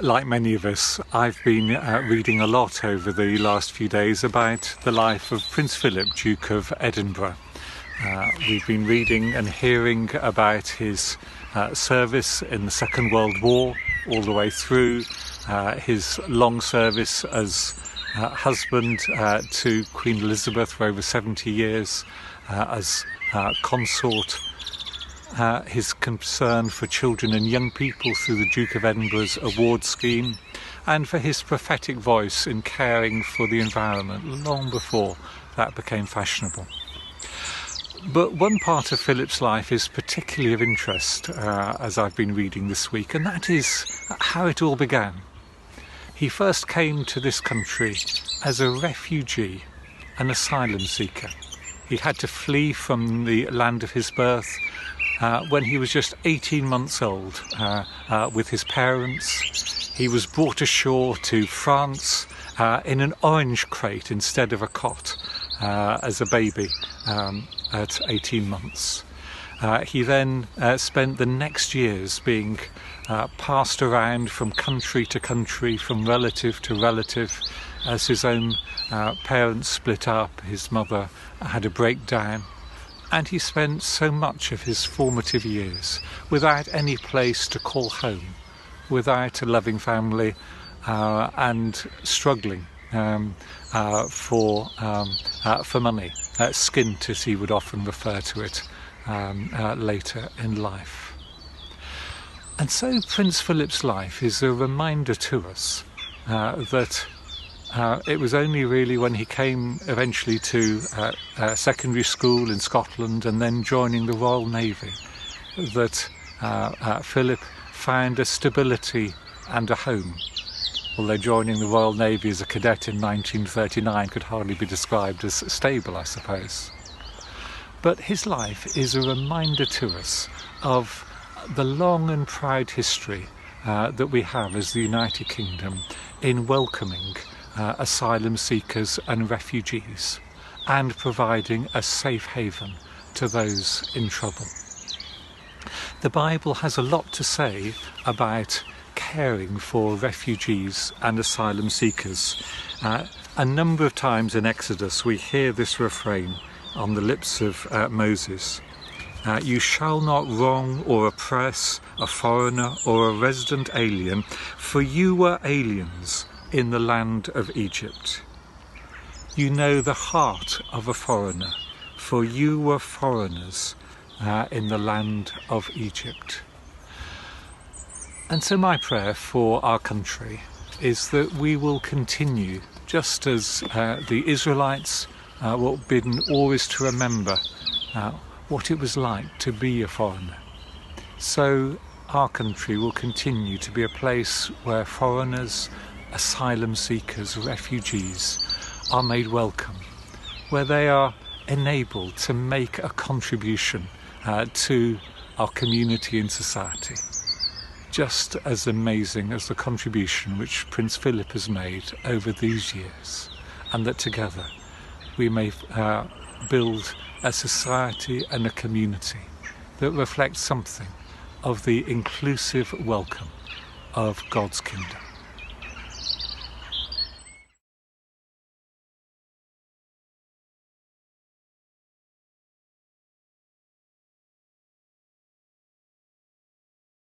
Like many of us, I've been reading a lot over the last few days about the life of Prince Philip, Duke of Edinburgh. We've been reading and hearing about his service in the Second World War, all the way through his long service as husband to Queen Elizabeth for over 70 years, as consort, his concern for children and young people through the Duke of Edinburgh's award scheme, and for his prophetic voice in caring for the environment long before that became fashionable. But one part of Philip's life is particularly of interest as I've been reading this week, and that is how it all began. He first came to this country as a refugee, an asylum seeker. He had to flee from the land of his birth when he was just 18 months old with his parents. He was brought ashore to France in an orange crate instead of a cot as a baby at 18 months. He then spent the next years being passed around from country to country, from relative to relative, as his own parents split up, his mother had a breakdown, and he spent so much of his formative years without any place to call home, without a loving family, and struggling for money, skint as he would often refer to it later in life. And so Prince Philip's life is a reminder to us that it was only really when he came eventually to secondary school in Scotland and then joining the Royal Navy that Philip found a stability and a home. Although joining the Royal Navy as a cadet in 1939 could hardly be described as stable, I suppose. But his life is a reminder to us of the long and proud history that we have as the United Kingdom in welcoming asylum seekers and refugees and providing a safe haven to those in trouble. The Bible has a lot to say about caring for refugees and asylum seekers. A number of times in Exodus we hear this refrain on the lips of Moses. You shall not wrong or oppress a foreigner or a resident alien, for you were aliens in the land of Egypt. You know the heart of a foreigner, for you were foreigners in the land of Egypt. And so my prayer for our country is that we will continue, just as the Israelites were bidden always to remember what it was like to be a foreigner. So our country will continue to be a place where foreigners, asylum seekers, refugees are made welcome, where they are enabled to make a contribution to our community and society. Just as amazing as the contribution which Prince Philip has made over these years, and that together we may build a society and a community that reflects something of the inclusive welcome of God's kingdom.